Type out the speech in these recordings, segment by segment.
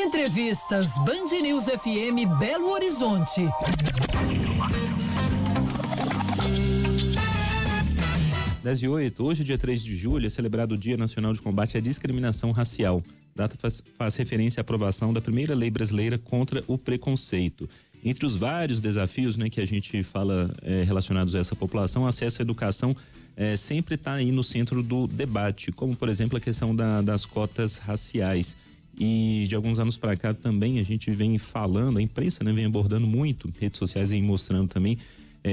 Entrevistas Band News FM Belo Horizonte. 10:08, hoje, dia 3 de julho, é celebrado o Dia Nacional de Combate à Discriminação Racial. A data faz referência à aprovação da primeira lei brasileira contra o preconceito. Entre os vários desafios, que a gente fala relacionados a essa população, o acesso à educação sempre está aí no centro do debate, como, por exemplo, a questão das cotas raciais. E de alguns anos para cá também a gente vem falando, a imprensa vem abordando muito, redes sociais vem mostrando também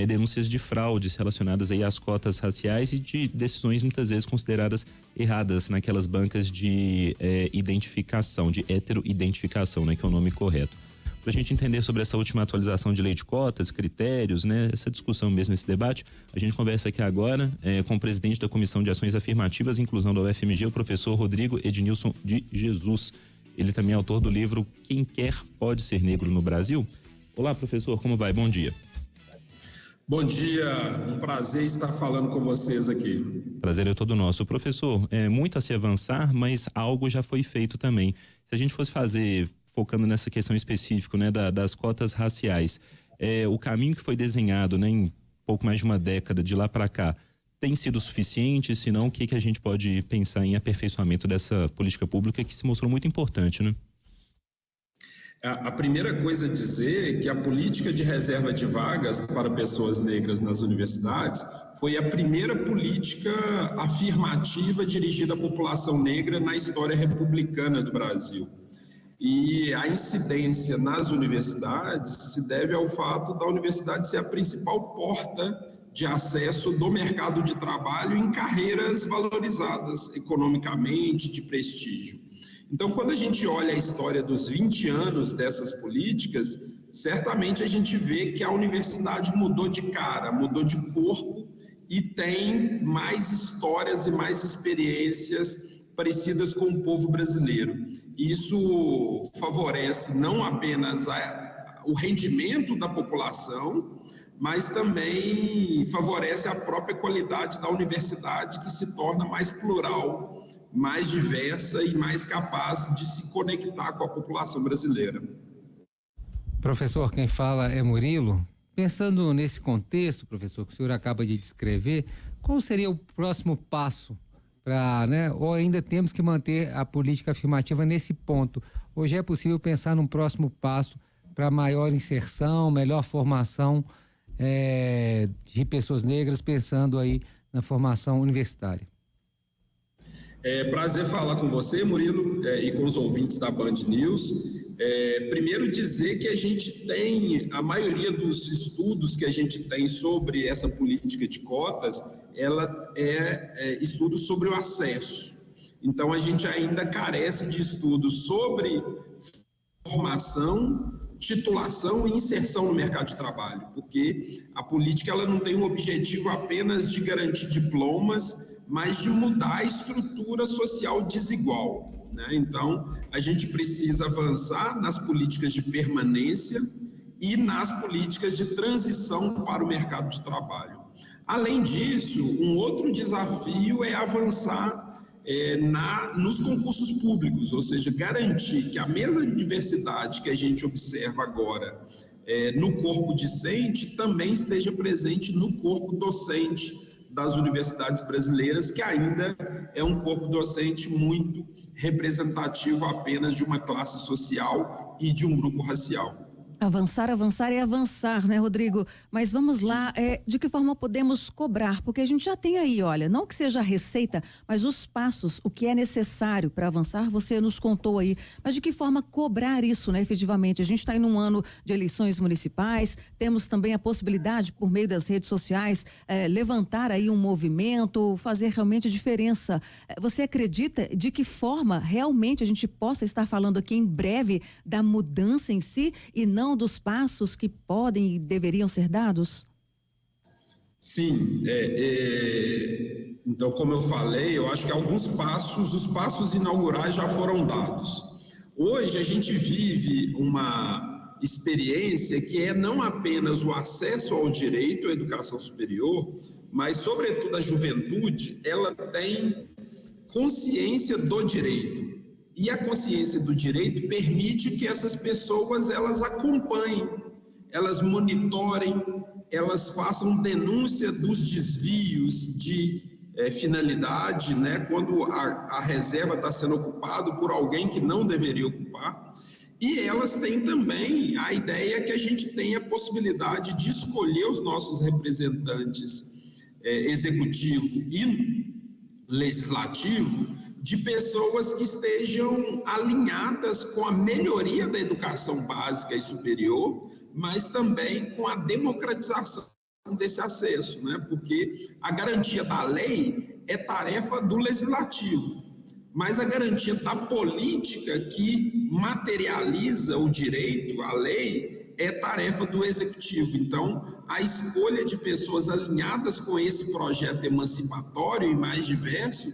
denúncias de fraudes relacionadas aí às cotas raciais e de decisões muitas vezes consideradas erradas naquelas bancas de identificação, de heteroidentificação, que é o nome correto. Para a gente entender sobre essa última atualização de lei de cotas, critérios, essa discussão mesmo, esse debate, a gente conversa aqui agora com o presidente da Comissão de Ações Afirmativas e Inclusão da UFMG, o professor Rodrigo Ednilson de Jesus. Ele também é autor do livro Quem Quer Pode Ser Negro no Brasil. Olá, professor, como vai? Bom dia. Bom dia, um prazer estar falando com vocês aqui. Prazer é todo nosso. Professor, muito a se avançar, mas algo já foi feito também. Se a gente fosse fazer, focando nessa questão específica, das cotas raciais, o caminho que foi desenhado, em pouco mais de uma década de lá para cá, tem sido suficiente? Se não, o que a gente pode pensar em aperfeiçoamento dessa política pública que se mostrou muito importante, A primeira coisa a dizer é que a política de reserva de vagas para pessoas negras nas universidades foi a primeira política afirmativa dirigida à população negra na história republicana do Brasil. E a incidência nas universidades se deve ao fato da universidade ser a principal porta de acesso do mercado de trabalho em carreiras valorizadas economicamente, de prestígio. Então, quando a gente olha a história dos 20 anos dessas políticas, certamente a gente vê que a universidade mudou de cara, mudou de corpo e tem mais histórias e mais experiências parecidas com o povo brasileiro. Isso favorece não apenas o rendimento da população, mas também favorece a própria qualidade da universidade, que se torna mais plural, mais diversa e mais capaz de se conectar com a população brasileira. Professor, quem fala é Murilo. Pensando nesse contexto, professor, que o senhor acaba de descrever, qual seria o próximo passo para, ou ainda temos que manter a política afirmativa nesse ponto? Hoje é possível pensar num próximo passo para maior inserção, melhor formação de pessoas negras, pensando aí na formação universitária? É prazer falar com você, Murilo, e com os ouvintes da Band News. Primeiro dizer que a gente tem, a maioria dos estudos que a gente tem sobre essa política de cotas, ela estudos sobre o acesso. Então, a gente ainda carece de estudos sobre formação, titulação e inserção no mercado de trabalho, porque a política ela não tem um objetivo apenas de garantir diplomas, mas de mudar a estrutura social desigual, Então, a gente precisa avançar nas políticas de permanência e nas políticas de transição para o mercado de trabalho. Além disso, um outro desafio é avançar nos concursos públicos, ou seja, garantir que a mesma diversidade que a gente observa agora no corpo discente também esteja presente no corpo docente das universidades brasileiras, que ainda é um corpo docente muito representativo apenas de uma classe social e de um grupo racial. Avançar é avançar, Rodrigo? Mas vamos lá, de que forma podemos cobrar? Porque a gente já tem aí, olha, não que seja a receita, mas os passos, o que é necessário para avançar, você nos contou aí. Mas de que forma cobrar isso, efetivamente? A gente está em um ano de eleições municipais, temos também a possibilidade, por meio das redes sociais, levantar aí um movimento, fazer realmente a diferença. Você acredita de que forma realmente a gente possa estar falando aqui em breve da mudança em si e não dos passos que podem e deveriam ser dados? Sim, então, como eu falei, eu acho que os passos inaugurais já foram dados. Hoje a gente vive uma experiência que é não apenas o acesso ao direito à educação superior, mas, sobretudo, a juventude, ela tem consciência do direito E a consciência do direito permite que essas pessoas elas acompanhem, elas monitorem, elas façam denúncia dos desvios de finalidade, né, quando a reserva está sendo ocupada por alguém que não deveria ocupar. E elas têm também a ideia que a gente tem a possibilidade de escolher os nossos representantes executivo e legislativo de pessoas que estejam alinhadas com a melhoria da educação básica e superior, mas também com a democratização desse acesso, né? Porque a garantia da lei é tarefa do legislativo, mas a garantia da política que materializa o direito, a lei, é tarefa do executivo. Então, a escolha de pessoas alinhadas com esse projeto emancipatório e mais diverso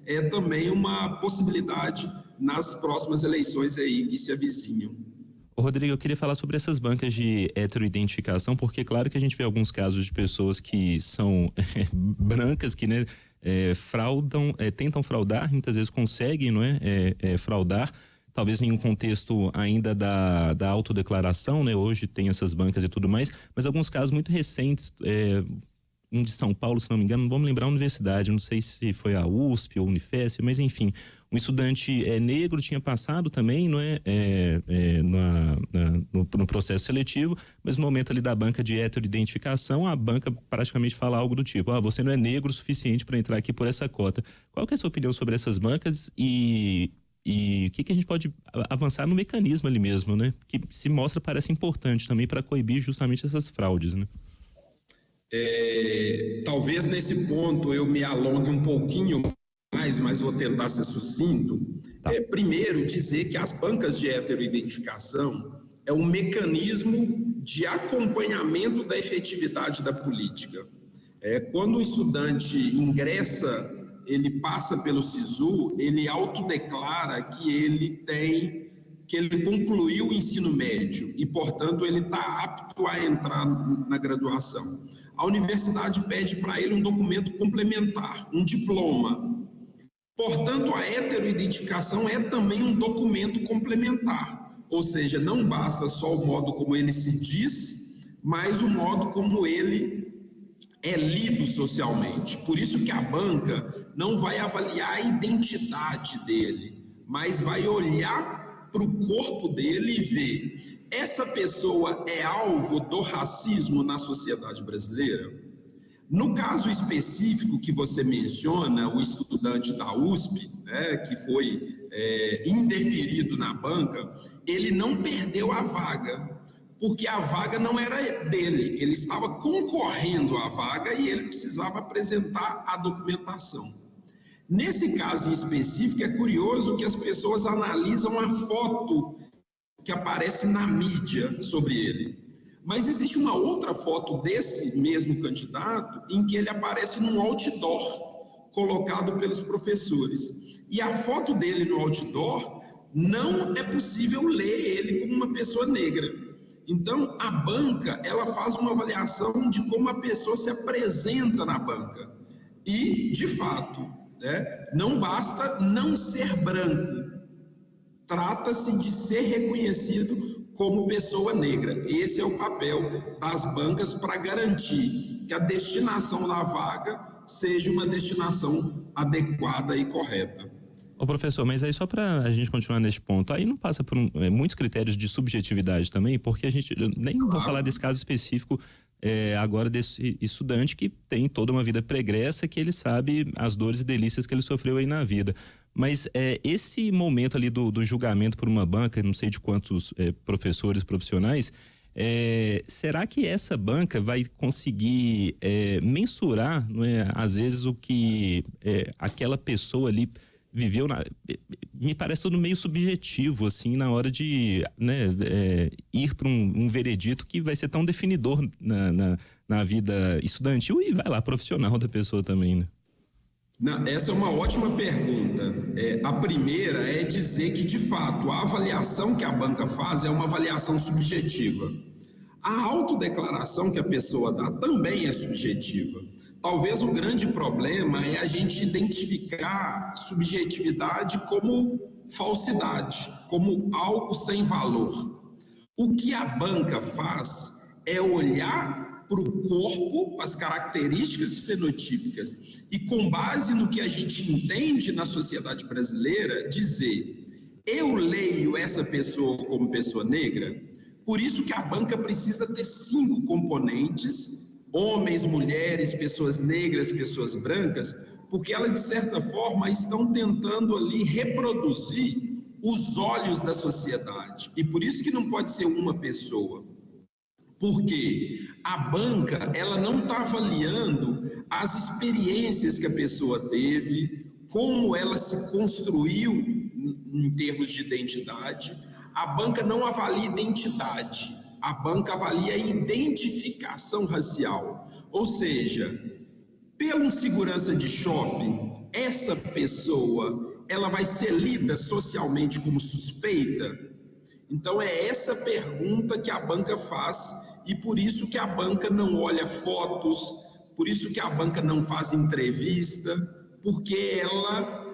é também uma possibilidade nas próximas eleições aí que se avizinham. Rodrigo, eu queria falar sobre essas bancas de heteroidentificação, porque claro que a gente vê alguns casos de pessoas que são brancas, que né, fraudam, tentam fraudar, muitas vezes conseguem, não é, fraudar, talvez em um contexto ainda da autodeclaração, né? Hoje tem essas bancas e tudo mais, mas alguns casos muito recentes, um de São Paulo, se não me engano, não vou me lembrar a universidade, não sei se foi a USP ou a Unifesp, mas enfim, um estudante negro tinha passado também, não é, no processo seletivo, mas no momento ali da banca de heteroidentificação, a banca praticamente fala algo do tipo, você não é negro o suficiente para entrar aqui por essa cota. Qual que é a sua opinião sobre essas bancas e o que a gente pode avançar no mecanismo ali mesmo, né? Que se mostra, parece importante também para coibir justamente essas fraudes, né? Talvez nesse ponto eu me alongue um pouquinho mais, mas vou tentar ser sucinto. Tá. Primeiro, dizer que as bancas de heteroidentificação é um mecanismo de acompanhamento da efetividade da política. Quando o estudante ingressa, ele passa pelo SISU, ele autodeclara que ele concluiu o ensino médio e, portanto, ele está apto a entrar na graduação. A universidade pede para ele um documento complementar, um diploma. Portanto, a heteroidentificação é também um documento complementar, ou seja, não basta só o modo como ele se diz, mas o modo como ele é lido socialmente. Por isso que a banca não vai avaliar a identidade dele, mas vai olhar para o corpo dele e ver: essa pessoa é alvo do racismo na sociedade brasileira? No caso específico que você menciona, o estudante da USP, né, que foi indeferido na banca, ele não perdeu a vaga, porque a vaga não era dele, ele estava concorrendo à vaga e ele precisava apresentar a documentação. Nesse caso em específico, é curioso que as pessoas analisam a foto que aparece na mídia sobre ele. Mas existe uma outra foto desse mesmo candidato em que ele aparece num outdoor colocado pelos professores. E a foto dele no outdoor, não é possível ler ele como uma pessoa negra. Então, a banca, ela faz uma avaliação de como a pessoa se apresenta na banca. E, de fato, não basta não ser branco. Trata-se de ser reconhecido como pessoa negra. Esse é o papel das bancas para garantir que a destinação da vaga seja uma destinação adequada e correta. Ô professor, mas aí só para a gente continuar nesse ponto, aí não passa por muitos critérios de subjetividade também, porque a gente, nem vou falar desse caso específico agora desse estudante que tem toda uma vida pregressa, que ele sabe as dores e delícias que ele sofreu aí na vida. Mas esse momento ali do julgamento por uma banca, não sei de quantos professores profissionais, será que essa banca vai conseguir mensurar, não é, às vezes, o que aquela pessoa ali viveu? Me parece tudo meio subjetivo, assim, na hora de ir para um veredito que vai ser tão definidor na vida estudantil e vai lá, profissional da pessoa também, né? Não, essa é uma ótima pergunta. A primeira é dizer que, de fato, a avaliação que a banca faz é uma avaliação subjetiva. A autodeclaração que a pessoa dá também é subjetiva. Talvez o grande problema é a gente identificar subjetividade como falsidade, como algo sem valor. O que a banca faz é olhar para o corpo, as características fenotípicas, e com base no que a gente entende na sociedade brasileira, dizer: eu leio essa pessoa como pessoa negra. Por isso que a banca precisa ter 5 componentes: homens, mulheres, pessoas negras, pessoas brancas, porque elas, de certa forma, estão tentando ali reproduzir os olhos da sociedade. E por isso que não pode ser uma pessoa. Porque a banca, ela não está avaliando as experiências que a pessoa teve, como ela se construiu em termos de identidade. A banca não avalia identidade, a banca avalia a identificação racial. Ou seja, pelo segurança de shopping, essa pessoa, ela vai ser lida socialmente como suspeita? Então é essa pergunta que a banca faz, e por isso que a banca não olha fotos, por isso que a banca não faz entrevista, porque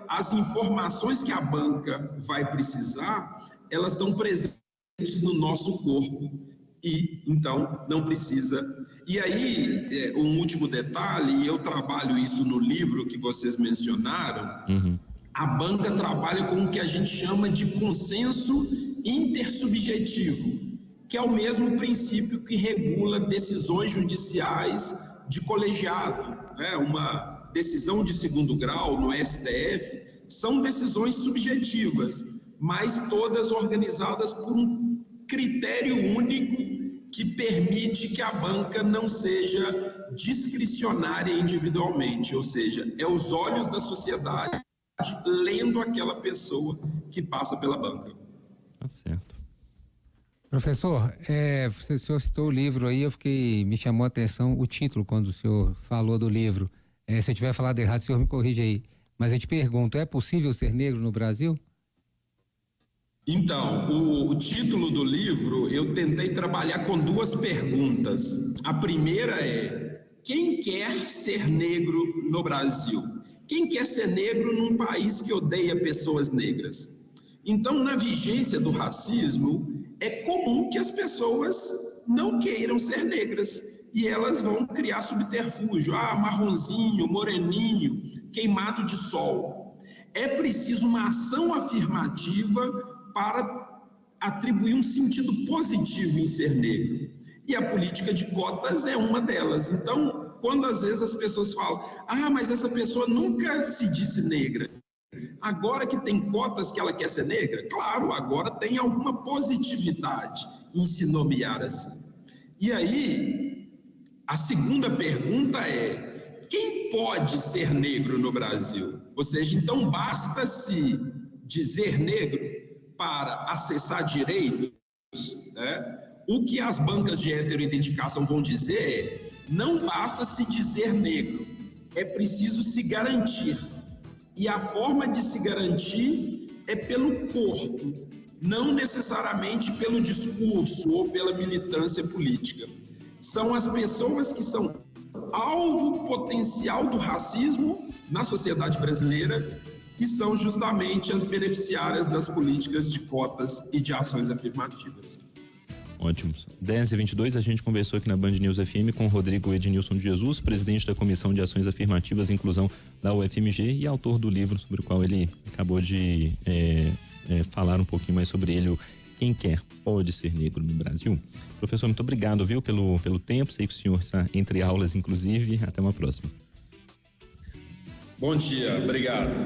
as informações que a banca vai precisar, elas estão presentes no nosso corpo, e então não precisa. E aí, um último detalhe, e eu trabalho isso no livro que vocês mencionaram, a banca trabalha com o que a gente chama de consenso intersubjetivo, que é o mesmo princípio que regula decisões judiciais de colegiado, né? Uma decisão de 2º grau no STF, são decisões subjetivas, mas todas organizadas por um critério único que permite que a banca não seja discricionária individualmente, ou seja, é os olhos da sociedade lendo aquela pessoa que passa pela banca. Tá certo. Professor, o senhor citou o livro aí, me chamou a atenção o título quando o senhor falou do livro. Se eu tiver falado errado, o senhor me corrige aí. Mas eu te pergunto, é possível ser negro no Brasil? Então, o título do livro, eu tentei trabalhar com 2 perguntas. A primeira é: quem quer ser negro no Brasil? Quem quer ser negro num país que odeia pessoas negras? Então, na vigência do racismo, é comum que as pessoas não queiram ser negras, e elas vão criar subterfúgio. Marronzinho, moreninho, queimado de sol. É preciso uma ação afirmativa para atribuir um sentido positivo em ser negro. E a política de cotas é uma delas. Então, quando às vezes as pessoas falam: mas essa pessoa nunca se disse negra, agora que tem cotas que ela quer ser negra? Claro, agora tem alguma positividade em se nomear assim. E aí, a segunda pergunta é: quem pode ser negro no Brasil? Ou seja, então basta-se dizer negro para acessar direitos, né? O que as bancas de heteroidentificação vão dizer é: não basta se dizer negro, é preciso se garantir. E a forma de se garantir é pelo corpo, não necessariamente pelo discurso ou pela militância política. São as pessoas que são alvo potencial do racismo na sociedade brasileira, que são justamente as beneficiárias das políticas de cotas e de ações afirmativas. Ótimo. 10h22, a gente conversou aqui na Band News FM com o Rodrigo Ednilson de Jesus, presidente da Comissão de Ações Afirmativas e Inclusão da UFMG e autor do livro sobre o qual ele acabou de falar um pouquinho mais sobre ele, Quem Quer Pode Ser Negro no Brasil. Professor, muito obrigado, viu, pelo tempo. Sei que o senhor está entre aulas, inclusive. Até uma próxima. Bom dia, obrigado.